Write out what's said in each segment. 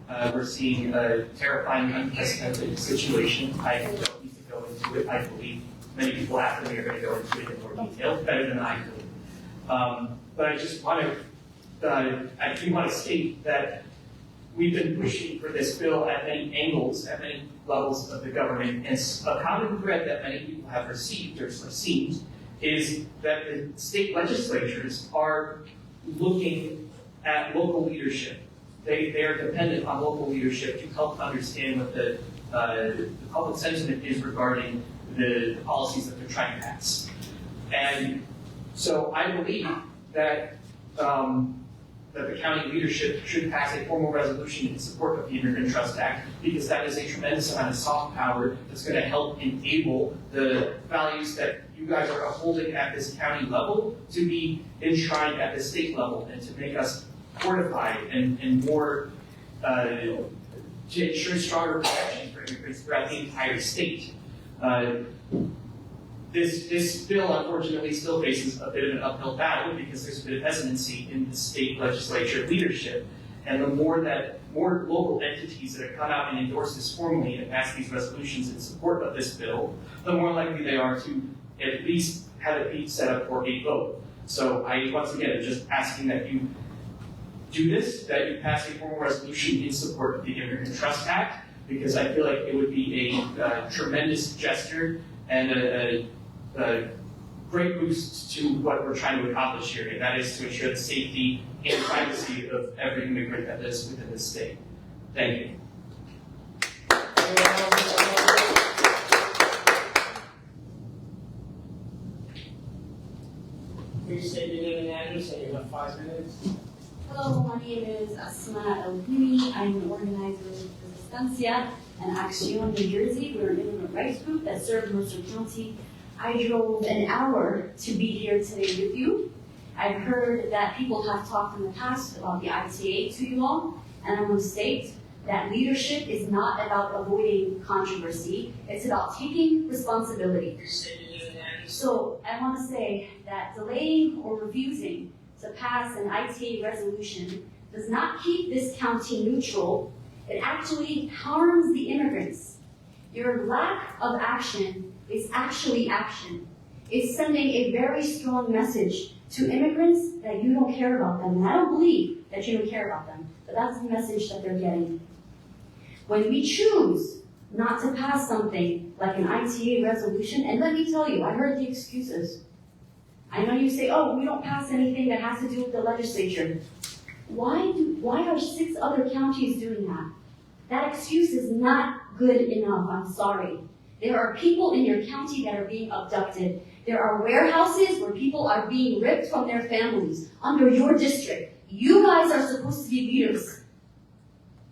We're seeing a terrifying, unprecedented situation. I don't need to go into it. I believe many people after me are going to go into it in more detail, better than I could. But I just want to, I do want to state that we've been pushing for this bill at many angles, at many levels of the government, and a common thread that many people have received or seen is that the state legislatures are looking at local leadership. They are dependent on local leadership to help understand what the public sentiment is regarding the policies that they're trying to pass. And so I believe that that the county leadership should pass a formal resolution in support of the Immigrant Trust Act, because that is a tremendous amount of soft power that's going to help enable the values that you guys are upholding at this county level to be enshrined at the state level, and to make us fortified and more, to ensure stronger protection for immigrants throughout the entire state. This bill, unfortunately, still faces a bit of an uphill battle because there's a bit of hesitancy in the state legislature leadership. And the more local entities that have come out and endorse this formally and pass these resolutions in support of this bill, the more likely they are to at least have it be set up for a vote. So I, once again, am just asking that you do this, that you pass a formal resolution in support of the Immigrant Trust Act, because I feel like it would be a tremendous gesture and a great boost to what we're trying to accomplish here, and that is to ensure the safety and privacy of every immigrant that lives within the state. Thank you. Please state your name and address, and you have 5 minutes. Hello, my name is Asma El-Himi. I'm an organizer with Resistencia and Acción New Jersey. We're an immigrant rights group that serves Mercer County. I drove an hour to be here today with you. I've heard that people have talked in the past about the ITA to you all, and I want to state that leadership is not about avoiding controversy. It's about taking responsibility. So I want to say that delaying or refusing to pass an ITA resolution does not keep this county neutral. It actually harms the immigrants. Your lack of action is actually action. It's sending a very strong message to immigrants that you don't care about them. And I don't believe that you don't care about them, but that's the message that they're getting. When we choose not to pass something like an ITA resolution, and let me tell you, I heard the excuses. I know you say, oh, we don't pass anything that has to do with the legislature. Why are 6 other counties doing that? That excuse is not good enough, I'm sorry. There are people in your county that are being abducted. There are warehouses where people are being ripped from their families under your district. You guys are supposed to be leaders.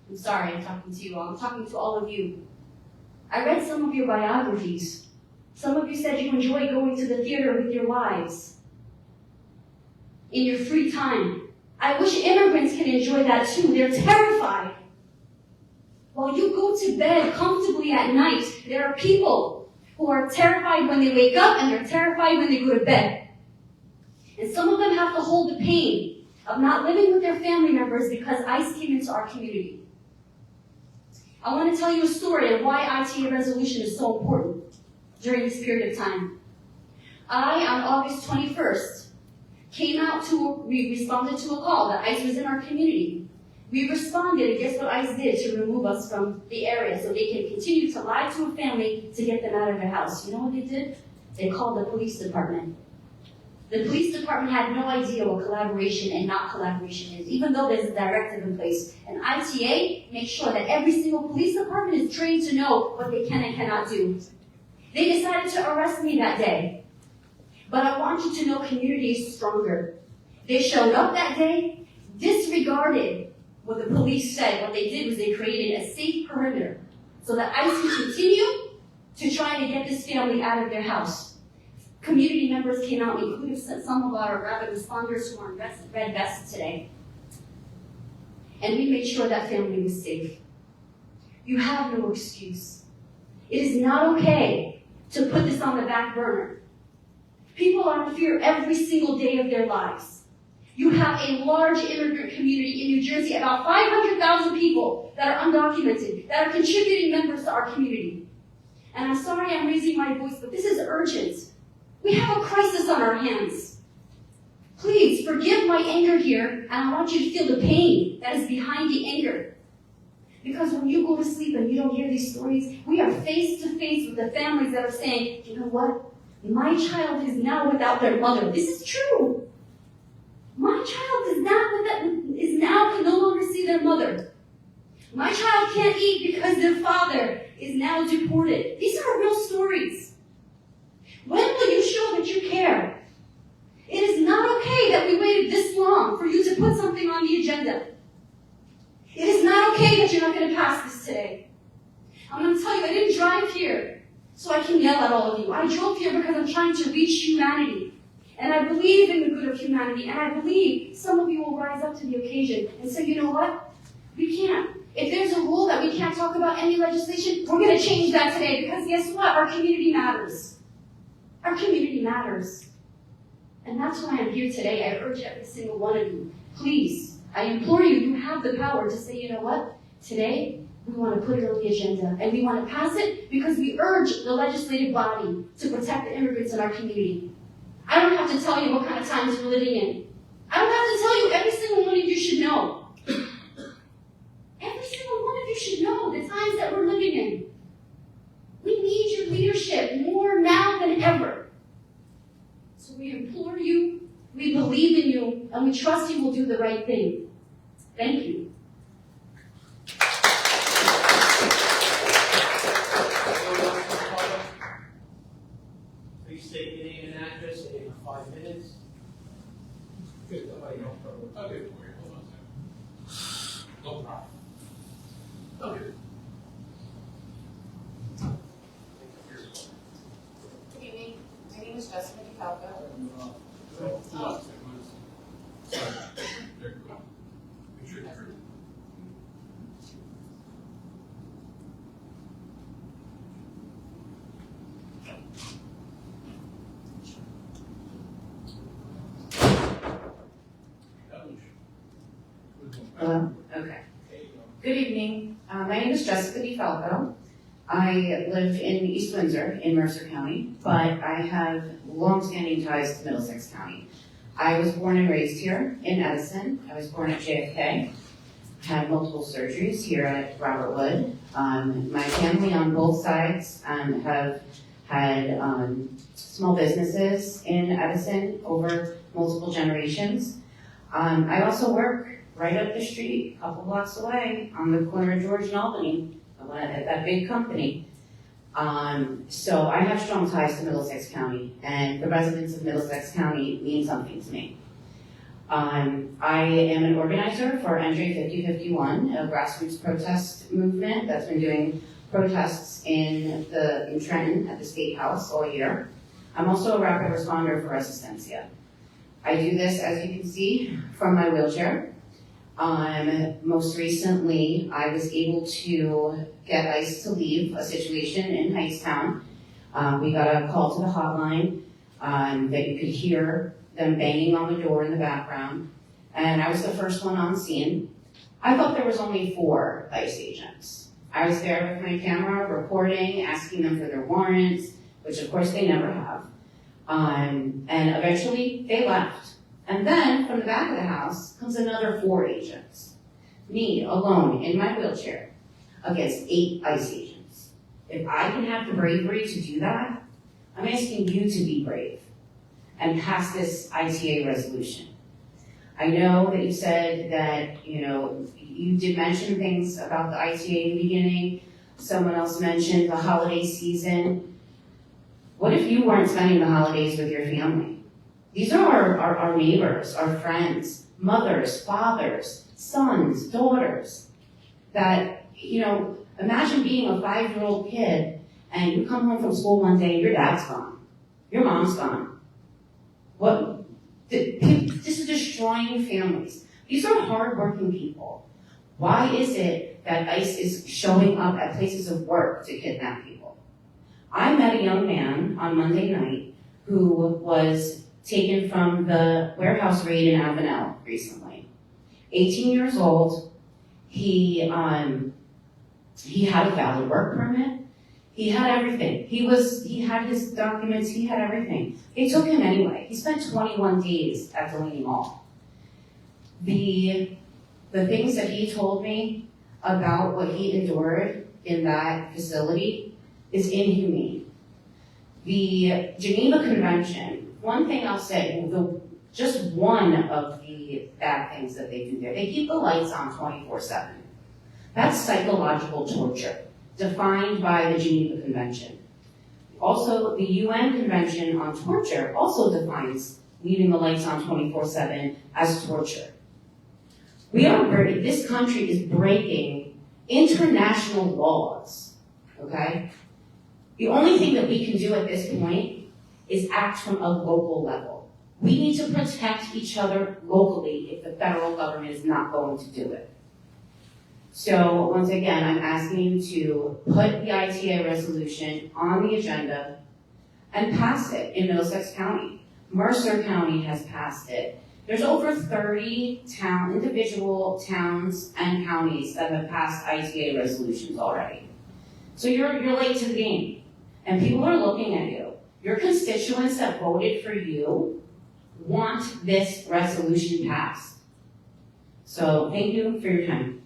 I'm sorry, I'm talking to you all. I'm talking to all of you. I read some of your biographies. Some of you said you enjoy going to the theater with your wives in your free time. I wish immigrants can enjoy that too. They're terrified. While you go to bed comfortably at night, there are people who are terrified when they wake up, and they're terrified when they go to bed. And some of them have to hold the pain of not living with their family members because ICE came into our community. I want to tell you a story of why ITA resolution is so important during this period of time. I, on August 21st, we responded to a call that ICE was in our community. We responded, and guess what ICE did to remove us from the area so they can continue to lie to a family to get them out of their house? You know what they did? They called the police department. The police department had no idea what collaboration and not collaboration is, even though there's a directive in place. And ITA makes sure that every single police department is trained to know what they can and cannot do. They decided to arrest me that day. But I want you to know community is stronger. They showed up that day, disregarded what the police said. What they did was they created a safe perimeter so that ICE can continue to try to get this family out of their house. Community members came out, including some of our rapid responders who are in red vests today. And we made sure that family was safe. You have no excuse. It is not okay to put this on the back burner. People are in fear every single day of their lives. You have a large immigrant community in New Jersey, about 500,000 people that are undocumented, that are contributing members to our community. And I'm sorry I'm raising my voice, but this is urgent. We have a crisis on our hands. Please forgive my anger here, and I want you to feel the pain that is behind the anger. Because when you go to sleep and you don't hear these stories, we are face to face with the families that are saying, you know what? My child is now without their mother. This is true. My child is now can no longer see their mother. My child can't eat because their father is now deported. These are real stories. When will you show that you care? It is not okay that we waited this long for you to put something on the agenda. It is not okay that you're not going to pass this today. I'm going to tell you, I didn't drive here so I can yell at all of you. I drove here because I'm trying to reach humanity. And I believe in the good of humanity. And I believe some of you will rise up to the occasion and say, you know what? We can't. If there's a rule that we can't talk about any legislation, we're going to change that today. Because guess what? Our community matters. Our community matters. And that's why I'm here today. I urge every single one of you, please, I implore you, you have the power to say, you know what? Today, we want to put it on the agenda. And we want to pass it because we urge the legislative body to protect the immigrants in our community. I don't have to tell you what kind of times we're living in. I don't have to tell you, every single one of you should know. Every single one of you should know the times that we're living in. We need your leadership more now than ever. So we implore you, we believe in you, and we trust you will do the right thing. Thank you. Please state your name and address in 5 minutes. Good, nobody else. I'll do it for you. Hold on a second. No problem. Okay. Good evening. My name is Jessica DeFalco. Hello? Okay. Good evening. My name is Jessica DeFalco. I live in East Windsor in Mercer County, but I have long-standing ties to Middlesex County. I was born and raised here in Edison. I was born at JFK. Had multiple surgeries here at Robert Wood. My family on both sides have had small businesses in Edison over multiple generations. I also work right up the street, a couple blocks away, on the corner of George and Albany, at that big company. So I have strong ties to Middlesex County, and the residents of Middlesex County mean something to me. I am an organizer for NJ 5051, a grassroots protest movement that's been doing protests in Trenton at the State House all year. I'm also a rapid responder for Resistencia. I do this, as you can see, from my wheelchair. Most recently, I was able to get ICE to leave a situation in Hightstown. We got a call to the hotline that you could hear them banging on the door in the background, and I was the first one on scene. I thought there was only 4 ICE agents. I was there with my camera, recording, asking them for their warrants, which of course they never have. And eventually they left. And then, from the back of the house, comes another 4 agents. Me, alone, in my wheelchair, against 8 ICE agents. If I can have the bravery to do that, I'm asking you to be brave and pass this ITA resolution. I know that you said that, you did mention things about the ITA in the beginning. Someone else mentioned the holiday season. What if you weren't spending the holidays with your family? These are our neighbors, our friends, mothers, fathers, sons, daughters, that, imagine being a 5-year-old kid and you come home from school one day and your dad's gone, your mom's gone. This is destroying families. These are hardworking people. Why is it that ICE is showing up at places of work to kidnap people? I met a young man on Monday night who was taken from the warehouse raid in Avenel recently. 18 years old, he had a valid work permit, he had everything. He had his documents, he had everything. They took him anyway. He spent 21 days at Delaney Mall. The things that he told me about what he endured in that facility is inhumane. The Geneva Convention, one thing I'll say, just one of the bad things that they do there, they keep the lights on 24/7. That's psychological torture, defined by the Geneva Convention. Also, the UN Convention on Torture also defines leaving the lights on 24/7 as torture. This country is breaking international laws, okay? The only thing that we can do at this point is act from a local level. We need to protect each other locally if the federal government is not going to do it. So once again, I'm asking you to put the ITA resolution on the agenda and pass it in Middlesex County. Mercer County has passed it. There's over 30 individual towns and counties that have passed ITA resolutions already. So you're late to the game, and people are looking at you. Your constituents that voted for you want this resolution passed. So thank you for your time.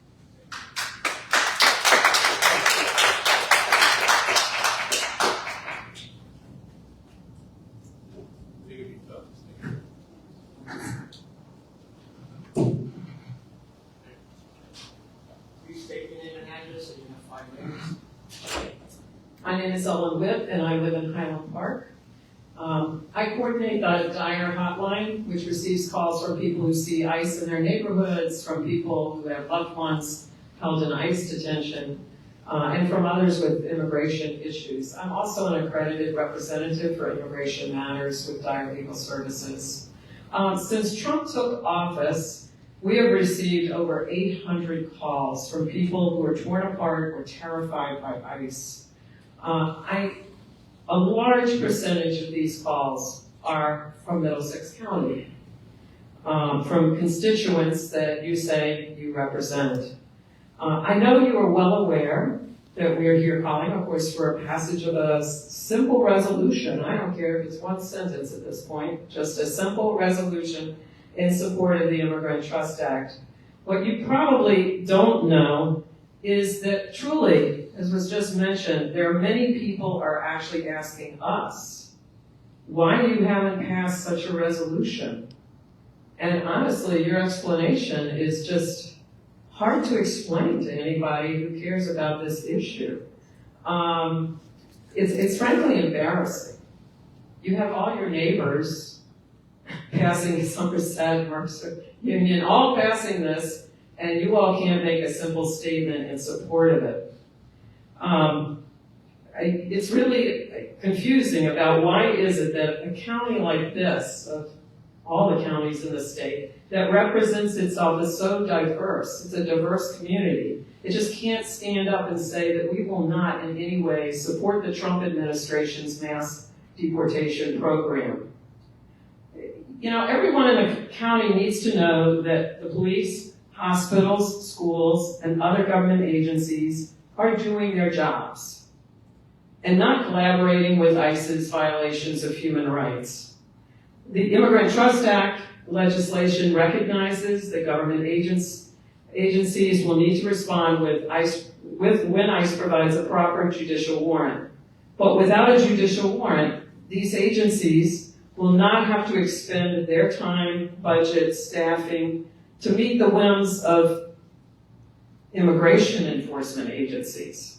Please state your name and address, and you have 5 minutes. My name is Ellen Whipp, and I live in Highland Park. I coordinate the Dire Hotline, which receives calls from people who see ICE in their neighborhoods, from people who have loved ones held in ICE detention, and from others with immigration issues. I'm also an accredited representative for immigration matters with Dire Legal Services. Since Trump took office, we have received over 800 calls from people who are torn apart or terrified by ICE. A large percentage of these calls are from Middlesex County, from constituents that you say you represent. I know you are well aware that we are here calling, of course, for a passage of a simple resolution. I don't care if it's one sentence at this point, just a simple resolution in support of the Immigrant Trust Act. What you probably don't know is that truly, as was just mentioned, there are many people are actually asking us, why you haven't passed such a resolution? And honestly, your explanation is just hard to explain to anybody who cares about this issue. It's frankly embarrassing. You have all your neighbors passing Somerset, Mercer, Union, all passing this, and you all can't make a simple statement in support of it. It's really confusing about why is it that a county like this, of all the counties in the state, that represents itself as so diverse, it's a diverse community, it just can't stand up and say that we will not in any way support the Trump administration's mass deportation program. You know, everyone in the county needs to know that the police, hospitals, schools, and other government agencies are doing their jobs and not collaborating with ICE's violations of human rights. The Immigrant Trust Act legislation recognizes that government agencies will need to respond when ICE provides a proper judicial warrant. But without a judicial warrant, these agencies will not have to expend their time, budget, staffing to meet the whims of immigration enforcement agencies.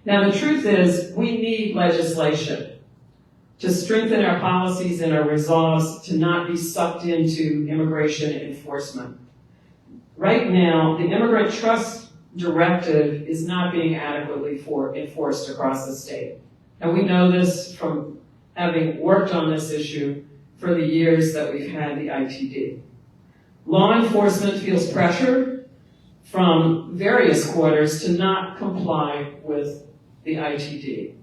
Now, the truth is, we need legislation to strengthen our policies and our resolves to not be sucked into immigration enforcement. Right now, the Immigrant Trust Directive is not being adequately enforced across the state. And we know this from having worked on this issue for the years that we've had the ITD. Law enforcement feels pressure from various quarters to not comply with the ITD.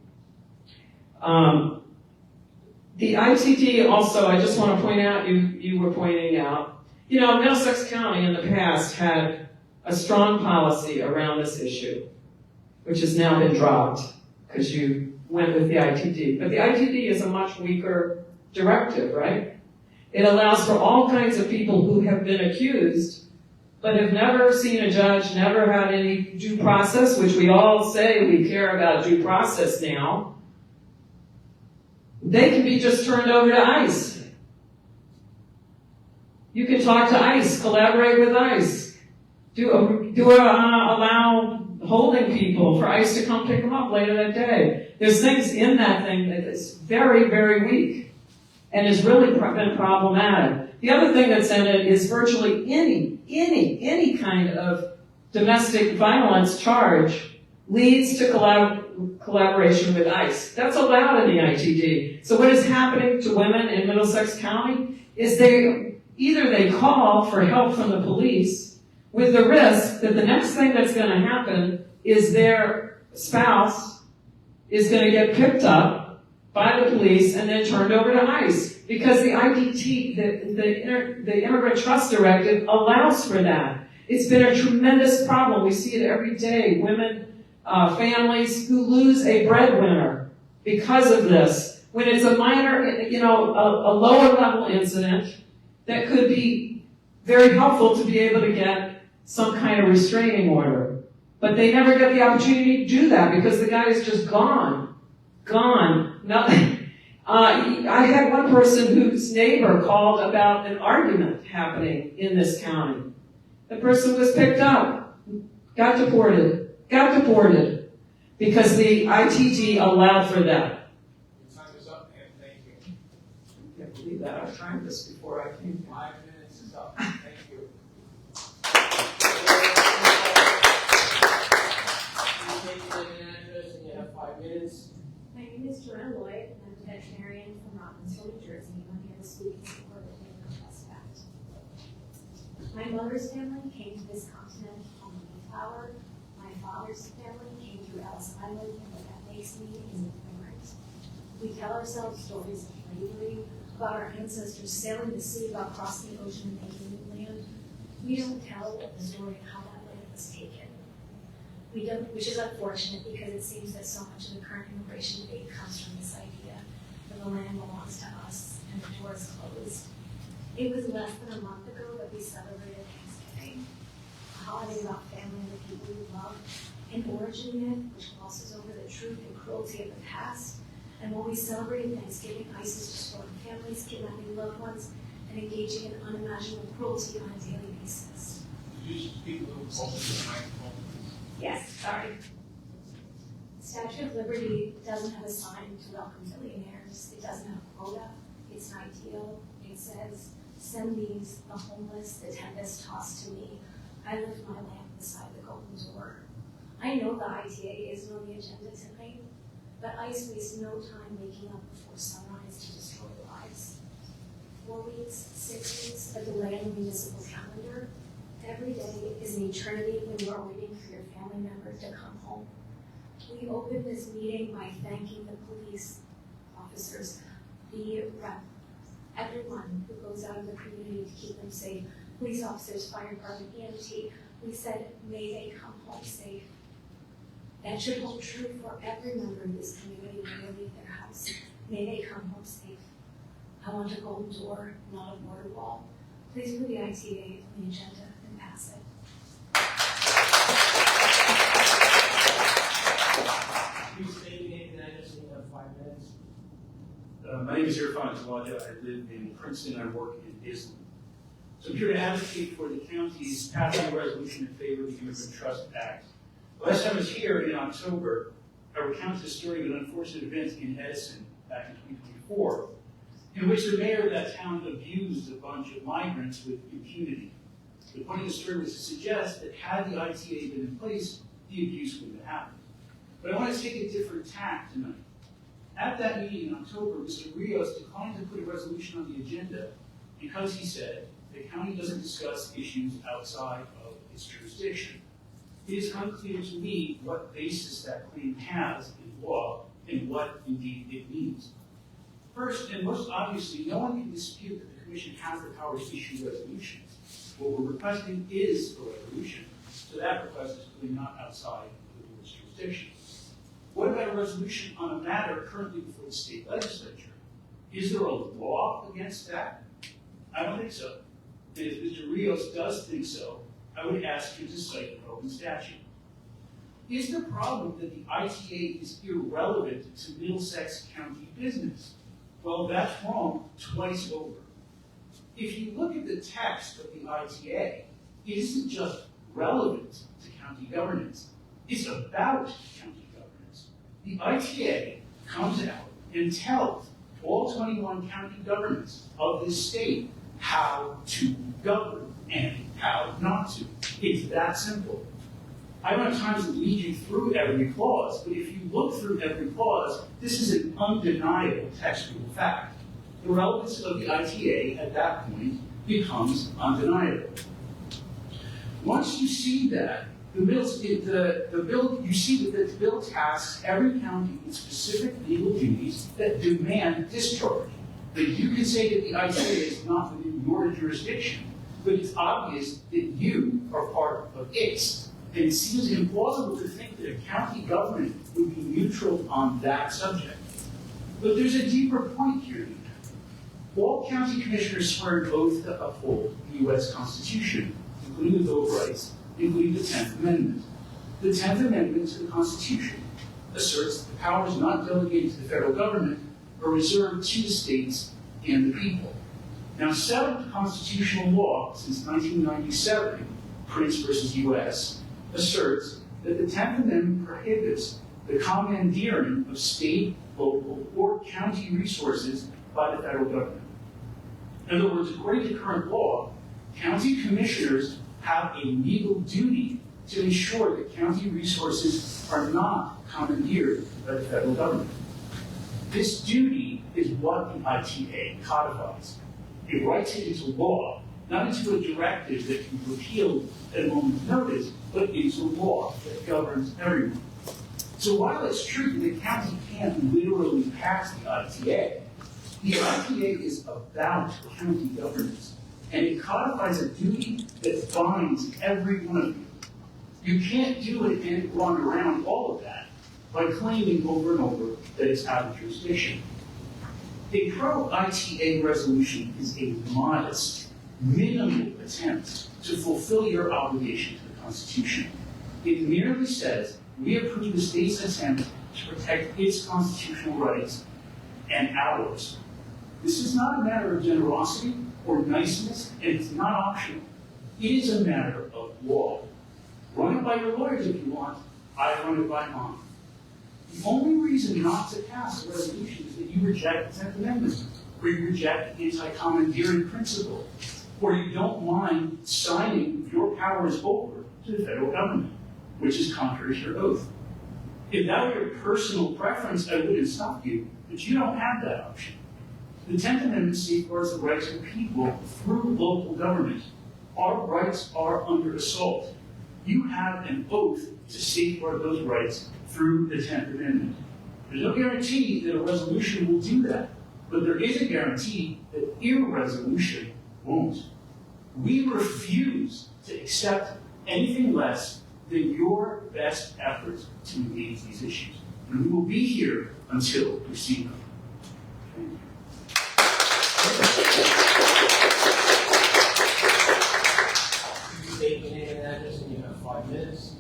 The ITD also, I just want to point out, you were pointing out, you know, Middlesex County in the past had a strong policy around this issue, which has now been dropped because you went with the ITD. But the ITD is a much weaker directive, right? It allows for all kinds of people who have been accused but have never seen a judge, never had any due process, which we all say we care about due process now. They can be just turned over to ICE. You can talk to ICE, collaborate with ICE, allow holding people for ICE to come pick them up later that day. There's things in that thing that is very, very weak and has really been problematic. The other thing that's in it is virtually any kind of domestic violence charge leads to collaboration with ICE. That's allowed in the ITD. So what is happening to women in Middlesex County is they call for help from the police with the risk that the next thing that's going to happen is their spouse is going to get picked up by the police and then turned over to ICE. Because the IDT, the Immigrant Trust Directive allows for that. It's been a tremendous problem. We see it every day. Women, families who lose a breadwinner because of this. When it's a minor, a lower level incident that could be very helpful to be able to get some kind of restraining order. But they never get the opportunity to do that because the guy is just gone. I had one person whose neighbor called about an argument happening in this county. The person was picked up, got deported, because the ITG allowed for that. Your time is up, man. Thank you. I can't believe that. I was trying this before I came here. 5 minutes is up. Thank you. Please state your name and address, and you have 5 minutes. My name is Joanna Lloyd, and I'm a veterinarian from Robbinsville, New Jersey. I'm here to speak in support of the Immigrant Trust Act. My mother's family came to this continent on the Mayflower. My father's family came through Ellis Island, and what that makes me is an immigrant. We tell ourselves stories of bravery, about our ancestors sailing the sea, about crossing the ocean and making new land. We don't tell the story of how that land was taken. We don't, which is unfortunate because it seems that so much of the current immigration debate comes from this idea that the land belongs to us and the doors closed. It was less than a month ago that we celebrated Thanksgiving, a holiday about family and the people we love, an origin myth which glosses over the truth and cruelty of the past. And while we celebrated Thanksgiving, ICE is destroying families, kidnapping loved ones, and engaging in unimaginable cruelty on a daily basis. Could you speak a little closer to the microphone? Yes, sorry. The Statue of Liberty doesn't have a sign to welcome billionaires. It doesn't have a quota. It's an ideal. It says, send these, the homeless, the tempest tossed to me. I lift my lamp beside the golden door. I know the ITA isn't on the agenda tonight, but ICE wastes no time waking up before sunrise to destroy lives. 4 weeks, 6 weeks, a delay in the municipal calendar. Every day is an eternity when you are waiting for your family member to come home. We open this meeting by thanking the police officers, the rep, everyone who goes out in the community to keep them safe. Police officers, fire department, EMT. We said, may they come home safe. That should hold true for every member of this community when they leave their house. May they come home safe. I want a golden door, not a border wall. Please put the ITA on the agenda and pass it. Please state your name and address, and you have 5 minutes. My name is Irfan Tawaja. I live in Princeton. I work in Islip. So I'm here to advocate for the county's passing a resolution in favor of the Immigrant Trust Act. Last time I was here in October, I recounted the story of an unfortunate event in Edison back in 2024, in which the mayor of that town abused a bunch of migrants with impunity. The point of the story was to suggest that had the ITA been in place, the abuse wouldn't have happened. But I want to take a different tack tonight. At that meeting in October, Mr. Rios declined to put a resolution on the agenda because he said the county doesn't discuss issues outside of its jurisdiction. It is unclear to me what basis that claim has in law and what indeed it means. First, and most obviously, no one can dispute that the Commission has the power to issue resolutions. What we're requesting is a resolution, so that request is really not outside the board's jurisdiction. What about a resolution on a matter currently before the state legislature? Is there a law against that? I don't think so. And if Mr. Rios does think so, I would ask him to cite the relevant statute. Is the problem that the ITA is irrelevant to Middlesex County business? Well, that's wrong twice over. If you look at the text of the ITA, it isn't just relevant to county governance. It's about county governance. The ITA comes out and tells all 21 county governments of this state how to govern and how not to. It's that simple. I don't have time to lead you through every clause, but if you look through every clause, this is an undeniable textual fact. The relevance of the ITA at that point becomes undeniable. Once you see that, you see that the bill tasks every county with specific legal duties that demand discharge. But you can say that the ITA is not within your jurisdiction, but it's obvious that you are part of its. And it seems implausible to think that a county government would be neutral on that subject. But there's a deeper point here. All county commissioners swear an oath to uphold the U.S. Constitution, including the Bill of Rights, including the 10th Amendment. The 10th Amendment to the Constitution asserts that the powers not delegated to the federal government are reserved to the states and the people. Now, settled constitutional law since 1997, Prince versus U.S., asserts that the 10th Amendment prohibits the commandeering of state, local, or county resources by the federal government. In other words, according to current law, county commissioners have a legal duty to ensure that county resources are not commandeered by the federal government. This duty is what the ITA codifies. It writes it into law, not into a directive that can be repealed at a moment's notice, but into law that governs everyone. So while it's true that the county can't literally pass the ITA is about county governance, and it codifies a duty that binds every one of you. You can't do it and run around all of that by claiming over and over that it's out of jurisdiction. A pro-ITA resolution is a modest, minimal attempt to fulfill your obligation to the Constitution. It merely says, we approve the state's attempt to protect its constitutional rights and ours. This is not a matter of generosity or niceness, and it's not optional. It is a matter of law. Run it by your lawyers if you want. I run it by mine. The only reason not to pass a resolution is that you reject the 10th Amendment, or you reject anti-commandeering principle, or you don't mind signing your powers over to the federal government, which is contrary to your oath. If that were your personal preference, I wouldn't stop you, but you don't have that option. The 10th Amendment safeguards the rights of people through local government. Our rights are under assault. You have an oath to safeguard those rights through the 10th Amendment. There's no guarantee that a resolution will do that, but there is a guarantee that irresolution won't. We refuse to accept anything less than your best efforts to engage these issues. And we will be here until we see them. State your name and address, and you have 5 minutes.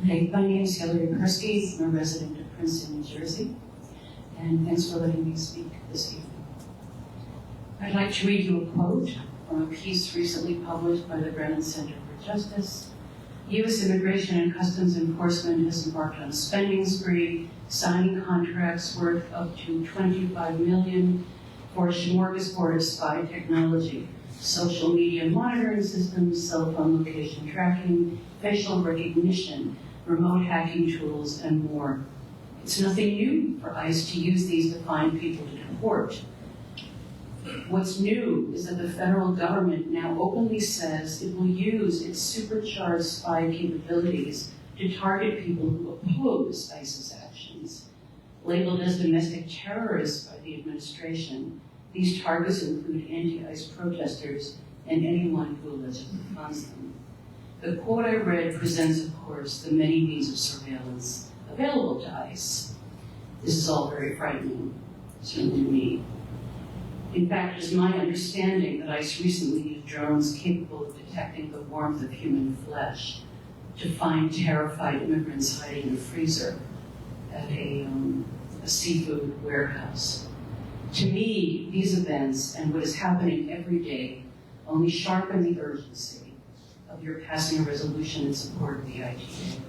Hi, my name is Hillary Persky. I'm a resident of Princeton, New Jersey. And thanks for letting me speak this evening. I'd like to read you a quote from a piece recently published by the Brennan Center for Justice. U.S. Immigration and Customs Enforcement has embarked on a spending spree, signing contracts worth up to $25 million for a smorgasbord of spy technology, social media monitoring systems, cell phone location tracking, facial recognition, remote hacking tools, and more. It's nothing new for ICE to use these to find people to deport. What's new is that the federal government now openly says it will use its supercharged spy capabilities to target people who oppose ICE's actions, Labeled as domestic terrorists by the administration, these targets include anti-ICE protesters and anyone who allegedly funds them. The quote I read presents, of course, the many means of surveillance available to ICE. This is all very frightening, certainly to me. In fact, it is my understanding that ICE recently used drones capable of detecting the warmth of human flesh to find terrified immigrants hiding in a freezer at a seafood warehouse. To me, these events and what is happening every day only sharpen the urgency of your passing a resolution in support of the ITD.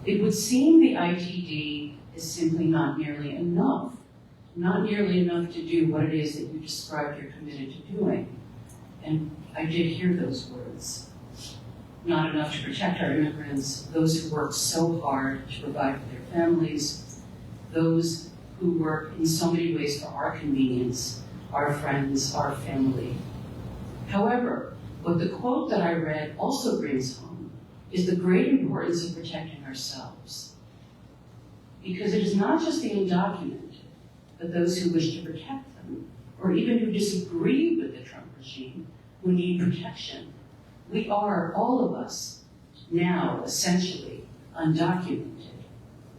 It would seem the ITD is simply not nearly enough to do what it is that you described you're committed to doing. And I did hear those words. Not enough to protect our immigrants, those who work so hard to provide for their families, those who work in so many ways for our convenience, our friends, our family. However, what the quote that I read also brings home is the great importance of protecting ourselves. Because it is not just the undocumented, but those who wish to protect them, or even who disagree with the Trump regime, who need protection. We are, all of us, now essentially undocumented.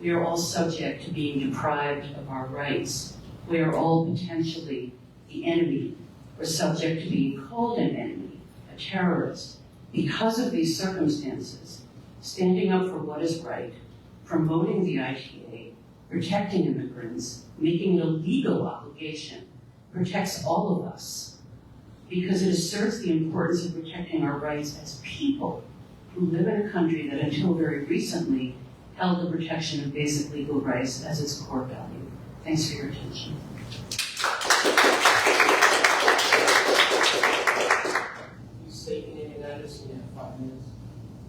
We are all subject to being deprived of our rights. We are all potentially the enemy, or subject to being called an enemy, a terrorist. Because of these circumstances, standing up for what is right, promoting the ITA, protecting immigrants, making it a legal obligation, protects all of us. Because it asserts the importance of protecting our rights as people who live in a country that until very recently held the protection of basic legal rights as its core value. Thanks for your attention. You state your name and address, and you have 5 minutes.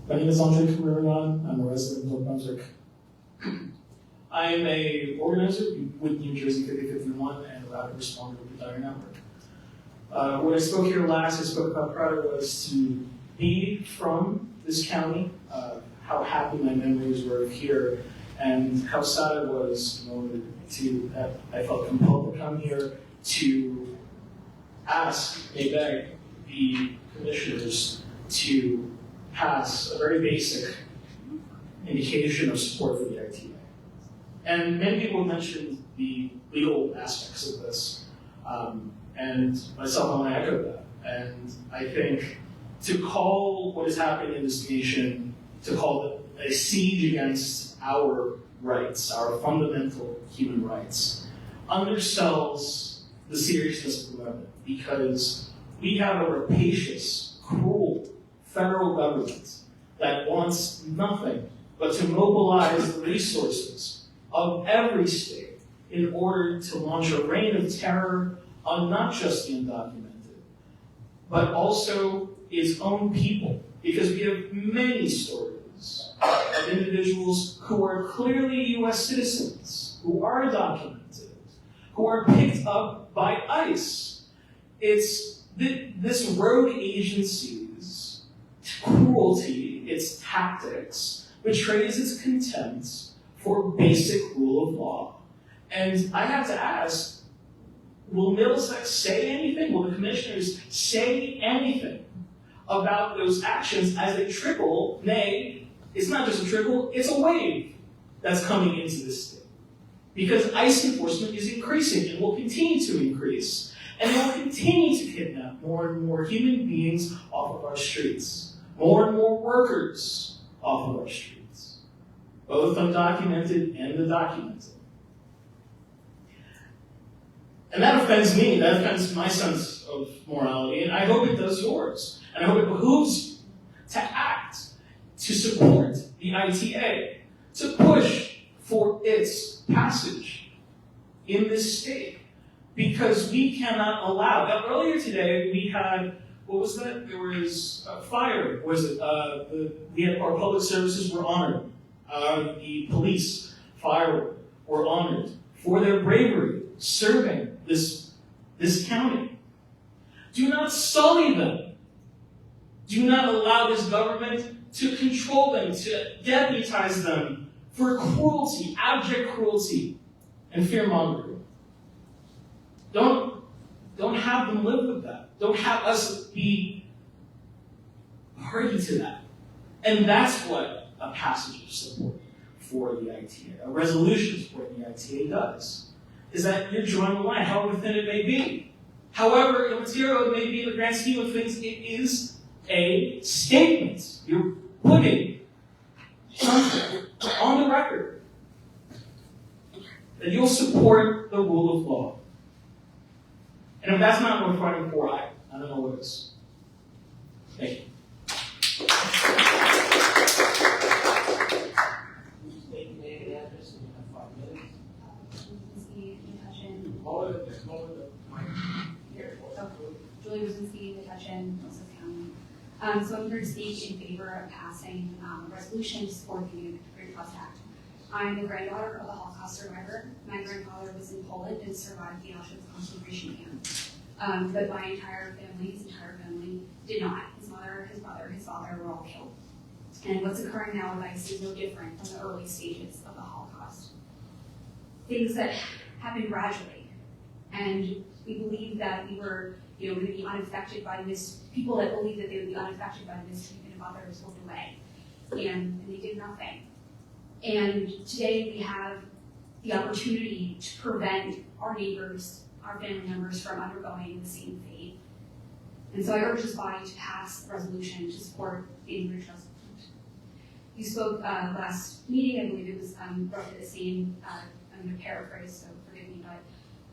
My name is Andre Kamirian. I'm a resident of Brunswick. I am a organizer with New Jersey 5051 and a rapid responder with the Dire Network. When I spoke here last, I spoke about how proud I was to be from this county, how happy my memories were here, and how sad I was that I felt compelled to come here to ask, beg the commissioners to pass a very basic indication of support for the ITA. And many people mentioned the legal aspects of this. And myself, I want to echo that. And I think to call what is happening in this nation, to call it a siege against our rights, our fundamental human rights, undersells the seriousness of the moment, because we have a rapacious, cruel federal government that wants nothing but to mobilize the resources of every state in order to launch a reign of terror on not just the undocumented, but also its own people. Because we have many stories of individuals who are clearly U.S. citizens, who are documented, who are picked up by ICE. It's this rogue agency's cruelty, its tactics, betrays its contempt for basic rule of law. And I have to ask, will Middlesex say anything? Will the commissioners say anything about those actions as they trickle? Nay, it's not just a trickle, it's a wave that's coming into this state. Because ICE enforcement is increasing and will continue to increase. And they will continue to kidnap more and more human beings off of our streets. More and more workers off of our streets. Both undocumented and the documented. And that offends me, that offends my sense of morality, and I hope it does yours. And I hope it behooves you to act, to support the ITA, to push for its passage in this state. Because we cannot allow. Now, earlier today, we had, what was that? There was fire, was it? We had our public services were honored. The police, fire were honored for their bravery, serving this county. Do not sully them. Do not allow this government to control them, to deputize them for cruelty, abject cruelty. and fear-mongering. Don't have them live with that. Don't have us be party to that. And that's what a passage of support for the ITA, a resolution supporting the ITA does, is that you're drawing the line, however thin it may be. However immaterial it may be in the grand scheme of things, it is a statement. You're putting something on the record that you'll support the rule of law. And if that's not what we're fighting for, I don't know what is. Thank you. State your name and address, and you have 5 minutes. Hold it, just hold it. Julie Brzezinski, Metuchen, Middlesex County. So I'm here to speak in favor of passing a resolution to support the Immigrant Trust Act. I'm the granddaughter of a Holocaust survivor. My grandfather was in Poland and survived the Auschwitz concentration camp. But my entire family, his entire family, did not. His mother, his brother, his father were all killed. And what's occurring now with ICE is no different from the early stages of the Holocaust. Things that happened gradually. And we believe that we were going to be unaffected by this. People that believed that they would be unaffected by the mistreatment of others moved away. And they did nothing. And today we have the opportunity to prevent our neighbors, our family members from undergoing the same fate. And so I urge this body to pass a resolution to support the Immigrant Trust Act. You spoke last meeting, I believe it was roughly the same. I'm going to paraphrase, so forgive me,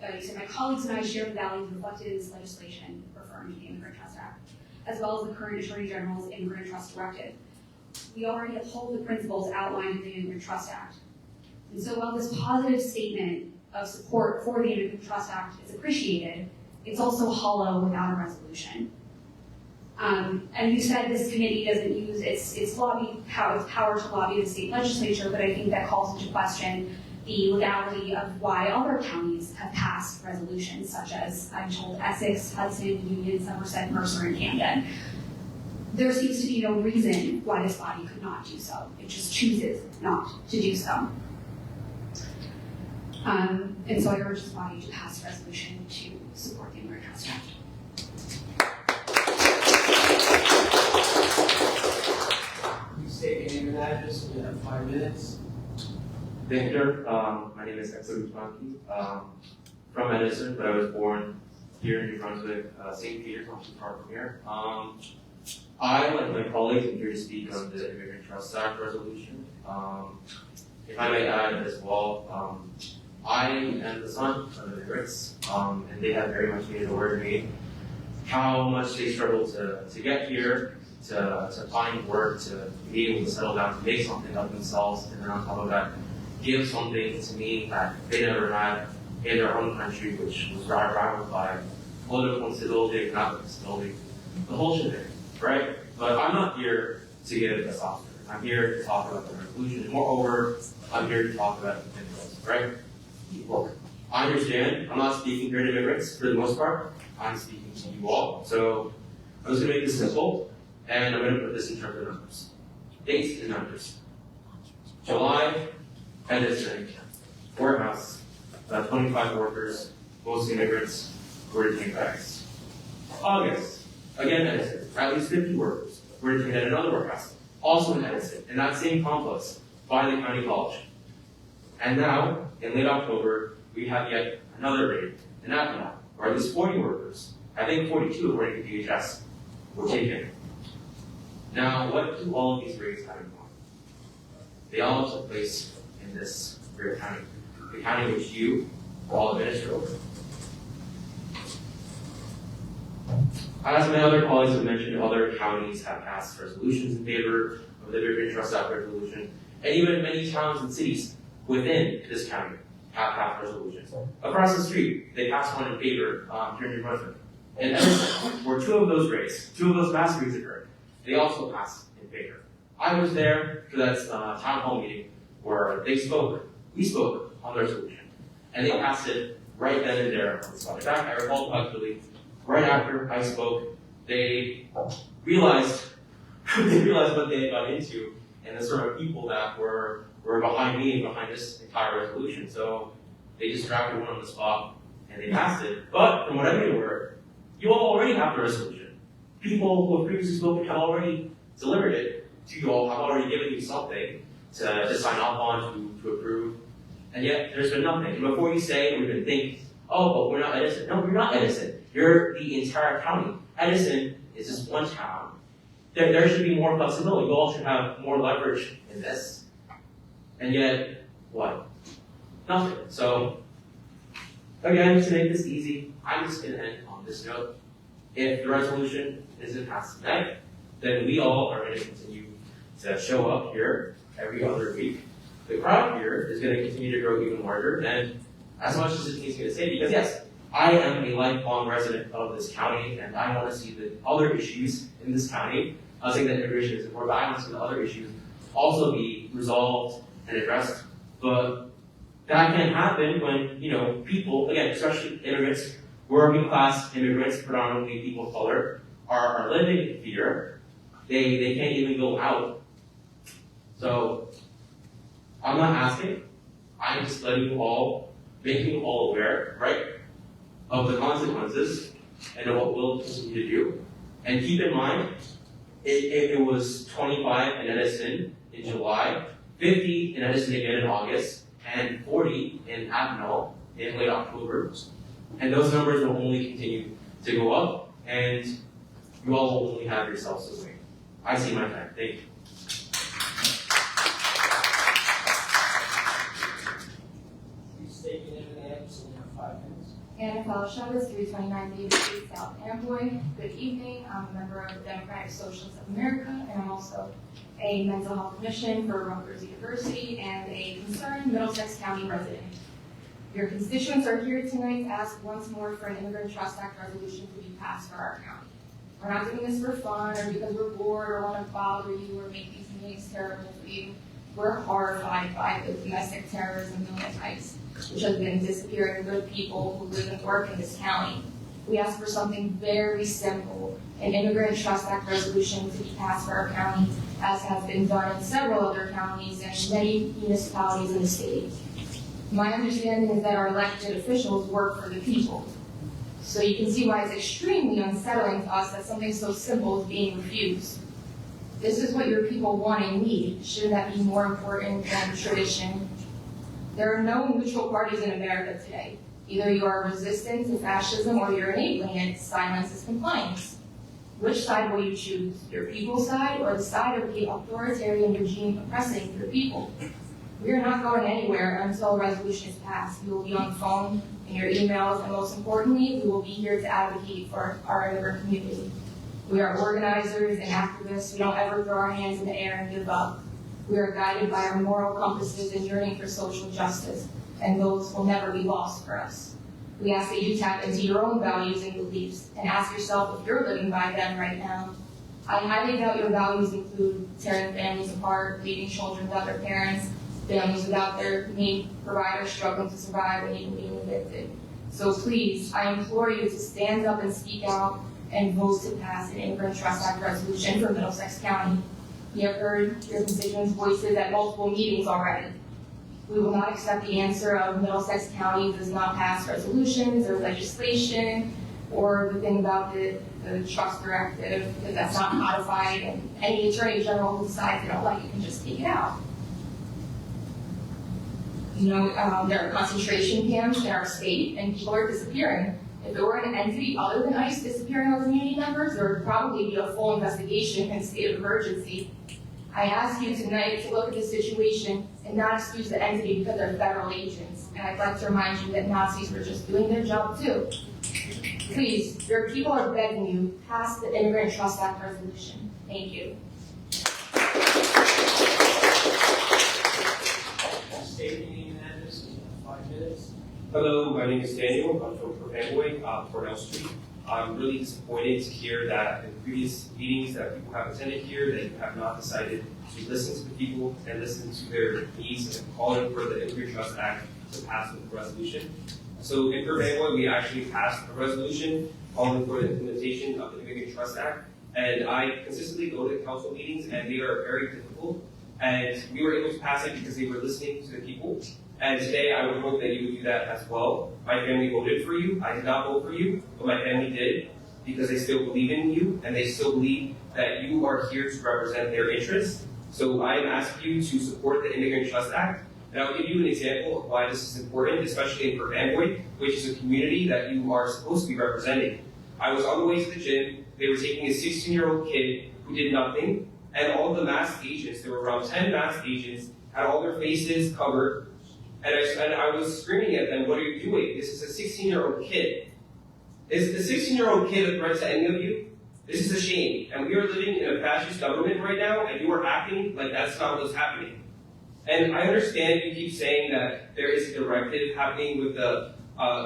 but you said, my colleagues and I share the values reflected in this legislation, referring to the Immigrant Trust Act, as well as the current Attorney General's Immigrant Trust Directive. We already uphold the principles outlined in the Immigrant Trust Act. And so while this positive statement of support for the Immigrant Trust Act is appreciated, it's also hollow without a resolution. And you said this committee doesn't use its power to lobby the state legislature, but I think that calls into question the legality of why other counties have passed resolutions, such as, I'm told, Essex, Hudson, Union, Somerset, Mercer, and Camden. There seems to be no reason why this body could not do so. It just chooses not to do so. And so I urge this body to pass a resolution to support the Immigrant Trust Act. Please state your name and address, and you have 5 minutes. Thank you. My name is Hacerse from Edison, but I was born here in New Brunswick, St. Peter's, not too far from here. I, like my colleagues, am here to speak on the Immigrant Trust Act resolution. If I may add as well, I am the son of immigrants, and they have very much made it aware to me how much they struggle to get here, to find work, to be able to settle down, to make something of themselves, and then on top of that, give something to me that they never had in their own country, which was rivaled by political instability, economic instability, the whole shit, right? But I'm not here to give a soft answer. I'm here to talk about the resolution, and moreover, I'm here to talk about immigrants, right? Look, I understand, I'm not speaking here to immigrants for the most part, I'm speaking to you all. So I'm just going to make this simple, and I'm going to put this in terms of numbers. Dates and numbers. July, Edison, warehouse, about 25 workers, mostly immigrants, were detained by ICE. August, again Edison, at least 50 workers were detained at another warehouse, also in Edison, in that same complex, by the county college. And now, in late October, we have yet another raid in Atlanta, where at least 40 workers, I think 42 according to DHS, were taken. Now, what do all of these raids have in common? They all took place in this great county, the county which you all administer over. As my other colleagues have mentioned, other counties have passed resolutions in favor of the Immigrant Trust Act resolution, and even many towns and cities within this county have passed resolutions. Across the street, they passed one in favor here in New Brunswick. In Edison, where two of those mass raids occurred, they also passed in favor. I was there for that town hall meeting where we spoke on the resolution, and they passed it right then and there on the spot. In fact, I recall actually, right after I spoke, they realized what they had got into and the sort of people that were behind me and behind this entire resolution. So They just drafted one on the spot and they passed it. But from what I've been aware, you all already have the resolution. People who have previously spoken have already delivered it to you all, have already given you something to sign off on, to approve. And yet, there's been nothing. And before you say or even think, oh, but we're not Edison. No, you're not Edison. You're the entire county. Edison is just one town. There should be more flexibility. You all should have more leverage in this. And yet, what? Nothing. So, again, to make this easy, I'm just going to end on this note. If the resolution isn't passed tonight, then we all are going to continue to show up here every other week. The crowd here is going to continue to grow even larger, and as much as it's going to say, because yes, I am a lifelong resident of this county, and I want to see the other issues in this county. I was saying that immigration is important, but I want to see the other issues also be resolved and addressed. But that can't happen when, people, again, especially immigrants, working class immigrants, predominantly people of color, are living in fear. They can't even go out. So I'm not asking. I'm just letting you all, making you all aware, right, of the consequences and of what we'll continue to do. And keep in mind, it was 25 in Edison in July, 50 in Edison again in August, and 40 in Avenel in late October. And those numbers will only continue to go up, and you all will only have yourselves to blame. I see my time. Thank you. Please state your name and address, and you have 5 minutes. Anna Chavez, 329 Davis Street, South Amboy. Good evening. I'm a member of the Democratic Socialists of America, and I'm also a mental health clinician for Rutgers University and a concerned Middlesex County resident. Your constituents are here tonight to ask once more for an Immigrant Trust Act resolution to be passed for our county. We're not doing this for fun or because we're bored or want to bother you or make these meetings terrible for you. We're horrified by the domestic terrorism known as ICE, which has been disappearing good people who live and work in this county. We ask for something very simple, an Immigrant Trust Act resolution to be passed for our county, as has been done in several other counties and many municipalities in the state. My understanding is that our elected officials work for the people. So you can see why it's extremely unsettling to us that something so simple is being refused. This is what your people want and need. Shouldn't that be more important than tradition? There are no neutral parties in America today. Either you are resistant to fascism or you're enabling it. Silence is compliance. Which side will you choose? Your people's side or the side of the authoritarian regime oppressing your people? We are not going anywhere until a resolution is passed. We will be on the phone, in your emails, and most importantly, we will be here to advocate for our immigrant community. We are organizers and activists. We don't ever throw our hands in the air and give up. We are guided by our moral compasses and yearning for social justice, and those will never be lost for us. We ask that you tap into your own values and beliefs and ask yourself if you're living by them right now. I highly doubt your values include tearing families apart, leaving children without their parents, families without their main provider struggling to survive and even being evicted. So please, I implore you to stand up and speak out and vote to pass an Immigrant Trust Act resolution for Middlesex County. You have heard your constituents' voices at multiple meetings already. We will not accept the answer of Middlesex County does not pass resolutions or legislation or the thing about the trust directive, because that's not codified, and any attorney general who decides they don't like it can just take it out. There are concentration camps in our state, and people are disappearing. If there were an entity other than ICE disappearing our community members, there would probably be a full investigation and state of emergency. I ask you tonight to look at the situation and not excuse the entity because they're federal agents. And I'd like to remind you that Nazis were just doing their job too. Please, your people are begging you, pass the Immigrant Trust Act resolution. Thank you. State your name and address, and you have 5 minutes. Hello, my name is Daniel. I'm from Amboy, Cornell Street. I'm really disappointed to hear that in previous meetings that people have attended here, that you have not decided to listen to the people and listen to their needs and calling for the Immigrant Trust Act to pass with a resolution. So in Amboy, we actually passed a resolution calling for the implementation of the Immigrant Trust Act. And I consistently go to council meetings, and they are very difficult. And we were able to pass it because they were listening to the people. And today I would hope that you would do that as well. My family voted for you. I did not vote for you, but my family did because they still believe in you and they still believe that you are here to represent their interests. So I am asking you to support the Immigrant Trust Act. And I'll give you an example of why this is important, especially in Amboy, which is a community that you are supposed to be representing. I was on the way to the gym. They were taking a 16-year-old kid who did nothing, and all the masked agents, there were around 10 masked agents, had all their faces covered, and I was screaming at them, what are you doing? This is a 16-year-old kid. Is the 16-year-old kid a threat to any of you? This is a shame. And we are living in a fascist government right now, and you are acting like that's not what's happening. And I understand you keep saying that there is a directive happening with the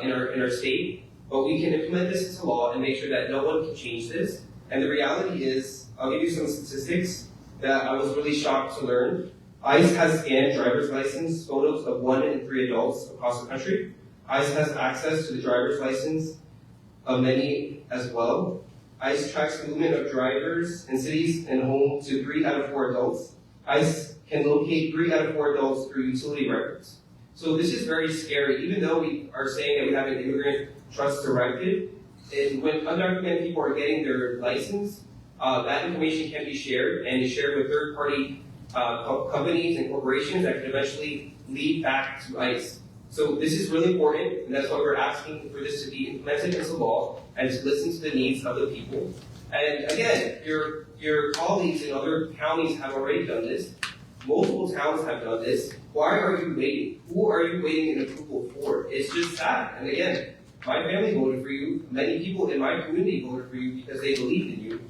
in our state, but we can implement this into law and make sure that no one can change this. And the reality is, I'll give you some statistics that I was really shocked to learn. ICE has scanned driver's license photos of 1 in 3 adults across the country. ICE has access to the driver's license of many as well. ICE tracks the movement of drivers in cities and home to 3 out of 4 adults. ICE can locate 3 out of 4 adults through utility records. So this is very scary. Even though we are saying that we have an immigrant trust directive, and when undocumented people are getting their license, that information can be shared and is shared with third-party companies and corporations that can eventually lead back to ICE. So this is really important, and that's why we're asking for this to be implemented into law and to listen to the needs of the people. And again, your colleagues in other counties have already done this. Multiple towns have done this. Why are you waiting? Who are you waiting in approval for? It's just sad. And again, my family voted for you. Many people in my community voted for you because they believed in you.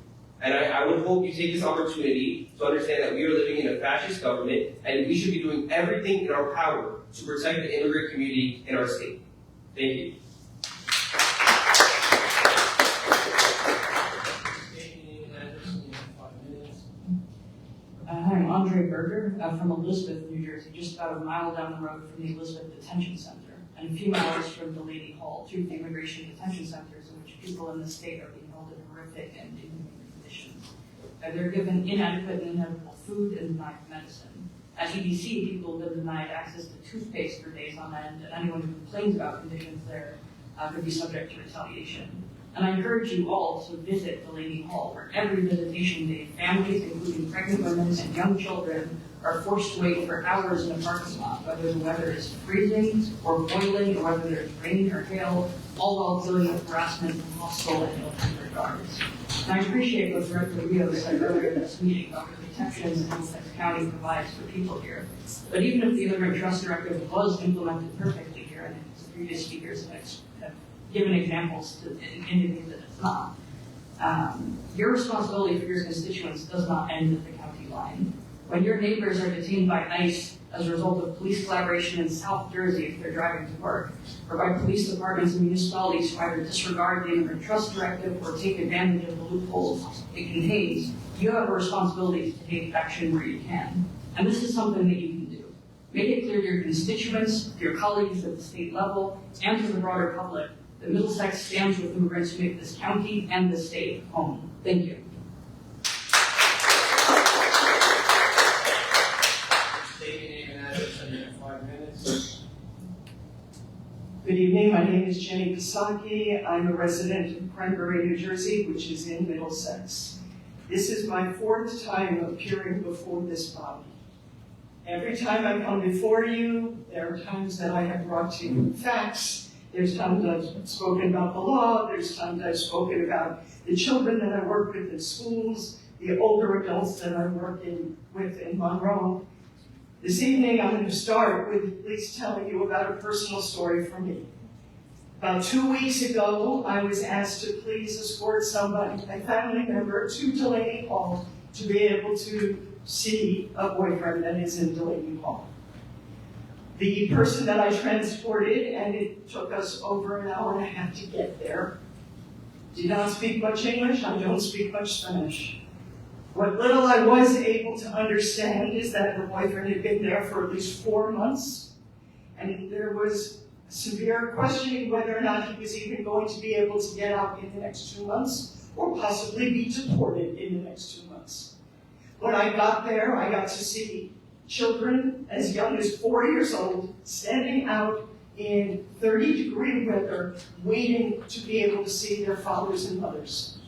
And I would hope you take this opportunity to understand that we are living in a fascist government and we should be doing everything in our power to protect the immigrant community in our state. Thank you. I'm Andre Berger from Elizabeth, New Jersey, just about a mile down the road from the Elizabeth Detention Center, and a few miles from Delaney Hall, two immigration detention centers in which people in the state are being held in horrific and inhumane conditions. They're given inadequate and inedible food and denied medicine. At EDC, people have been denied access to toothpaste for days on end, and anyone who complains about conditions there could be subject to retaliation. And I encourage you all to visit Delaney Hall, where every visitation day, families, including pregnant women and young children, are forced to wait for hours in a parking lot, whether the weather is freezing or boiling, or whether there's rain or hail, all while dealing with harassment from hostile and ill-tempered guards. And I appreciate what Director Rio said earlier in this meeting about the protections that Middlesex County provides for people here. But even if the Immigrant Trust Directive was implemented perfectly here, and as the previous speakers have given examples to indicate that it's not, your responsibility for your constituents does not end at the county line. When your neighbors are detained by ICE as a result of police collaboration in South Jersey if they're driving to work, or by police departments and municipalities who either disregard the Immigrant Trust Directive or take advantage of the loopholes it contains, you have a responsibility to take action where you can. And this is something that you can do. Make it clear to your constituents, to your colleagues at the state level, and to the broader public that Middlesex stands with immigrants who make this county and the state home. Thank you. State your name and address in 5 minutes. Good evening, my name is Jenny Pisaki. I'm a resident of Cranberry, New Jersey, which is in Middlesex. This is my 4th time appearing before this body. Every time I come before you, there are times that I have brought to you facts. There's times I've spoken about the law. There's times I've spoken about the children that I work with in schools, the older adults that I work with in Monroe. This evening, I'm going to start with at least telling you about a personal story from me. About 2 weeks ago, I was asked to please escort somebody, a family member, to Delaney Hall to be able to see a boyfriend that is in Delaney Hall. The person that I transported, and it took us over an hour and a half to get there, did not speak much English. I don't speak much Spanish. What little I was able to understand is that her boyfriend had been there for at least 4 months, and there was severe questioning whether or not he was even going to be able to get out in the next 2 months, or possibly be deported in the next 2 months. When I got there, I got to see children as young as 4 years old standing out in 30-degree weather waiting to be able to see their fathers and mothers.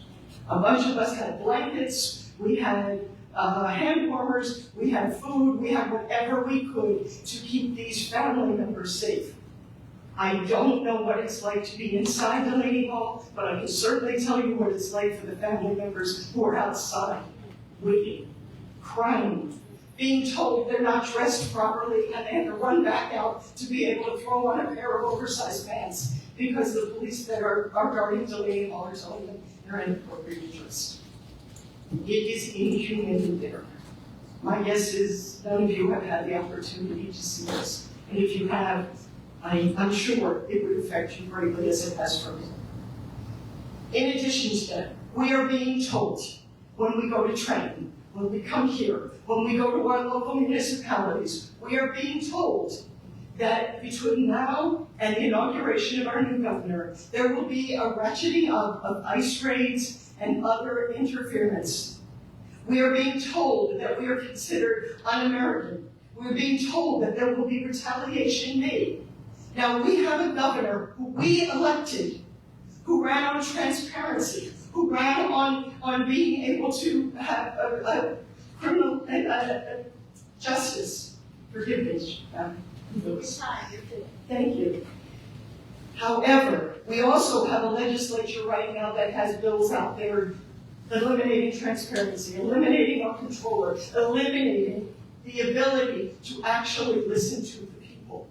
A bunch of us had blankets, we had hand warmers, we had food, we had whatever we could to keep these family members safe. I don't know what it's like to be inside the Lady Hall, but I can certainly tell you what it's like for the family members who are outside, waiting, crying, being told they're not dressed properly and they have to run back out to be able to throw on a pair of oversized pants because the police that are guarding the Lady Hall are telling them they're inappropriately dressed. It is inhuman there. My guess is none of you have had the opportunity to see this. And if you have, I'm sure it would affect you greatly as it has for me. In addition to that, we are being told when we go to training, when we come here, when we go to our local municipalities, we are being told that between now and the inauguration of our new governor, there will be a ratcheting up of ICE raids and other interference. We are being told that we are considered un-American. We're being told that there will be retaliation made. Now, we have a governor who we elected, who ran on transparency, who ran on being able to have a criminal justice. Forgive me. Thank you. However, we also have a legislature right now that has bills out there eliminating transparency, eliminating our controller, eliminating the ability to actually listen to the people.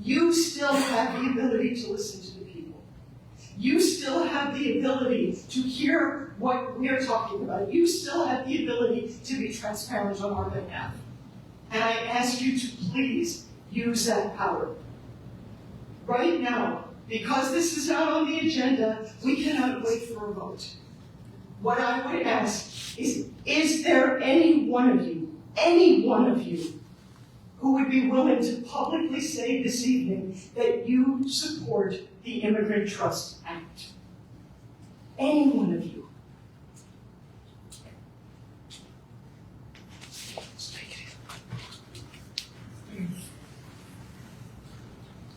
You still have the ability to listen to the people. You still have the ability to hear what we're talking about. You still have the ability to be transparent on our behalf. And I ask you to please use that power. Right now, because this is not on the agenda, we cannot wait for a vote. What I would ask is there any one of you, who would be willing to publicly say this evening that you support the Immigrant Trust Act? Any one of you.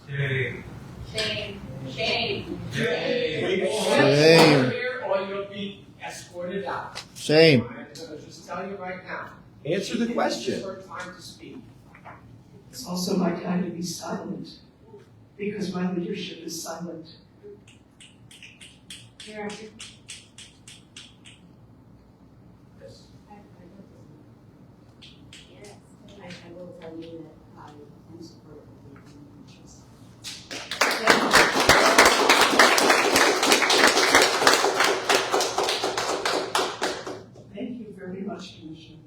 Shame. Shame. Shame. Shame. Shame. Here or you'll be escorted out. Shame. I'm gonna just tell you right now. Answer the question. It's your time to speak. It's also my time to be silent, because my leadership is silent. Here, Yes. yes, I will tell you that I am supportive of the Immigrant Trust. Thank you very much, Commissioner.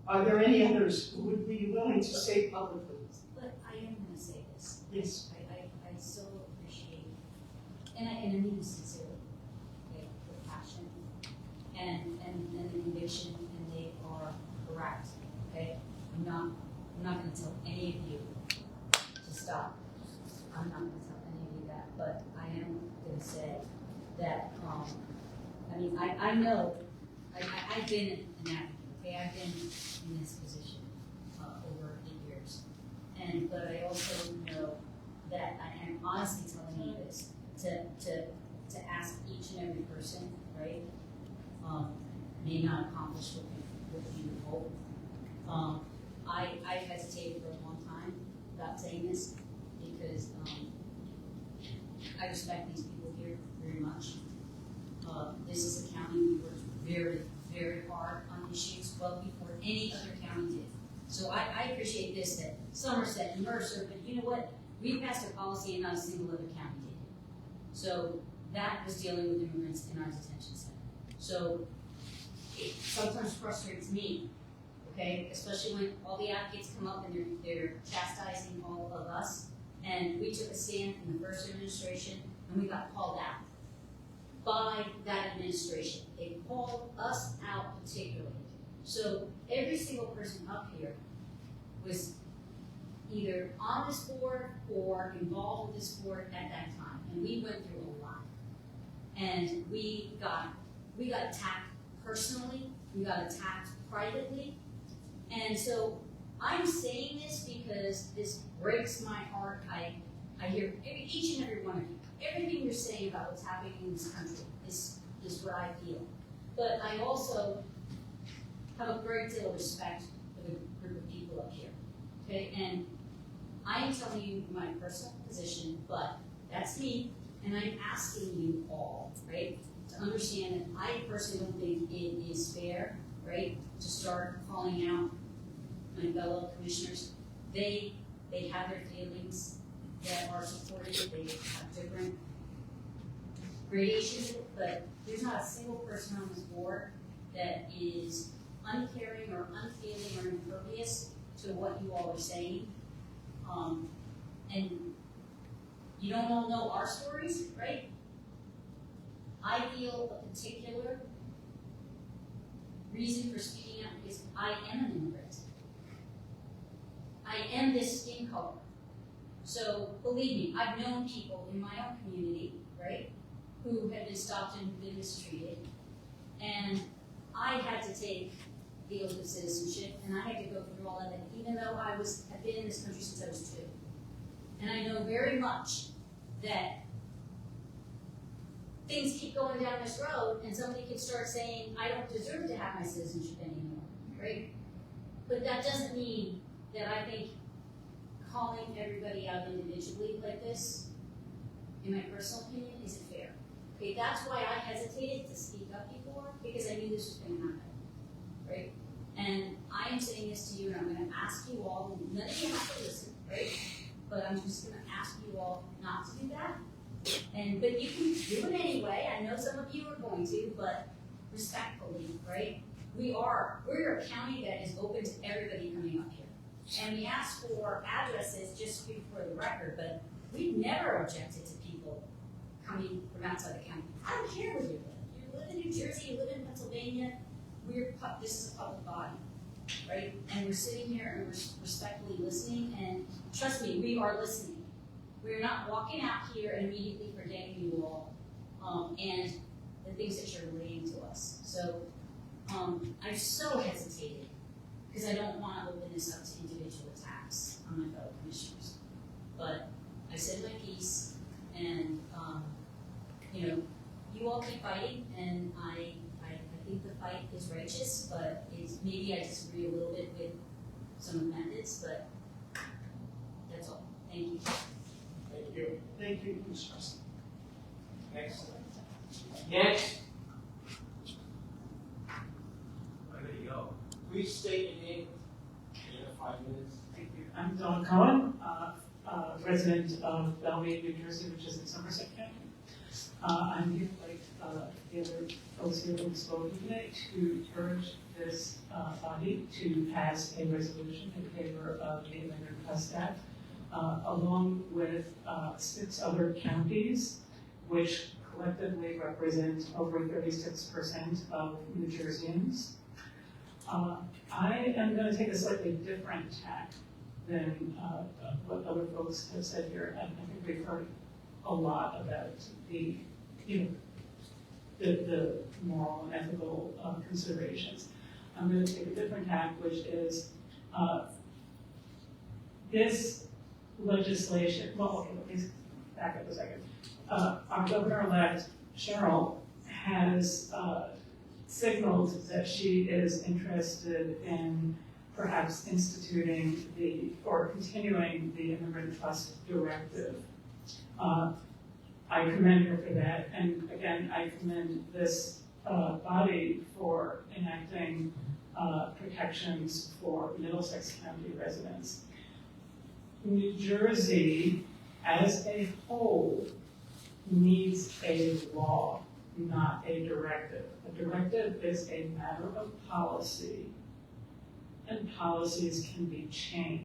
Are there any others who would be willing to say publicly? But I am going to say this. Yes. I so appreciate, and I mean this sincerely, okay, the passion and the conviction, and they are correct, okay? I'm not going to tell any of you to stop. I'm not going to tell any of you that, but I am going to say that, I mean, I know, I've been an advocate, okay? I've been in this position over 8 years. But I also know that I am honestly telling you this, to ask each and every person, right, may not accomplish what you hope. I hesitated for a long time about saying this because I respect these people here very much. This is a county we worked very, very hard on issues well before any other county did. So I appreciate this, that Somerset and Mercer, but you know what? We passed a policy and not a single other county did. So that was dealing with immigrants in our detention center. So it sometimes frustrates me, okay? Especially when all the advocates come up and they're chastising all of us. And we took a stand in the first administration and we got called out by that administration. They called us out particularly. So every single person up here was either on this board or involved with this board at that time. And we went through a lot. And we got attacked personally, we got attacked privately, And so I'm saying this because this breaks my heart. I hear each and every one of you. Everything you're saying about what's happening in this country is what I feel. But I also have a great deal of respect for the group of people up here. Okay? And I am telling you my personal position, but that's me, and I'm asking you all, right, to understand that I personally don't think it is fair, right, to start calling out my fellow commissioners. They have their feelings that are supported. They have different gradations, but there's not a single person on this board that is uncaring or unfeeling or impervious to what you all are saying. And you don't all know our stories, right? I feel a particular reason for speaking out because I am an immigrant. I am this skin color. So believe me, I've known people in my own community, right, who have been stopped and been mistreated. And I had to take the oath of citizenship, and I had to go through all of it, even though I have been in this country since I was 2. And I know very much that things keep going down this road, and somebody can start saying, I don't deserve to have my citizenship anymore, right? But that doesn't mean that I think calling everybody out individually like this, in my personal opinion, isn't fair. Okay, that's why I hesitated to speak up before, because I knew this was going to happen, right? And I am saying this to you, and I'm going to ask you all, none of you have to listen, right? But I'm just going to ask you all not to do that. But you can do it anyway. I know some of you are going to, but respectfully, right? We're a county that is open to everybody coming up here. And we ask for addresses just for the record, but we've never objected to people coming from outside the county. I don't care where you live. You live in New Jersey, you live in Pennsylvania, this is a public body, right? And we're sitting here and we're respectfully listening, and trust me, we are listening. We're not walking out here and immediately forgetting you all and the things that you're relating to us. So I've so hesitated because I don't want to open this up to individual attacks on my fellow commissioners. But I said my piece, and you all keep fighting, and I think the fight is righteous, but maybe I disagree a little bit with some of the methods, but that's all. Thank you. Thank you. Thank you, Ms. Preston. Next. Next. There you go. Please state your name in 5 minutes. Thank you. I'm Dawn Cohen, resident of Bellmead, New Jersey, which is in Somerset County. I'm here, like the other folks here who spoke today, to urge this body to pass a resolution in favor of the Immigrant Trust Act, along with 6 other counties, which collectively represent over 36% of New Jerseyans. I am going to take a slightly different tack than what other folks have said here. I think we've heard a lot about the moral and ethical considerations. I'm going to take a different tack, which is this legislation. Well, okay, let me back up a second. Our governor-elect Cheryl has signaled that she is interested in perhaps instituting or continuing the Immigrant Trust Directive. I commend her for that, and again, I commend this body for enacting protections for Middlesex County residents. New Jersey, as a whole, needs a law, not a directive. A directive is a matter of policy, and policies can be changed.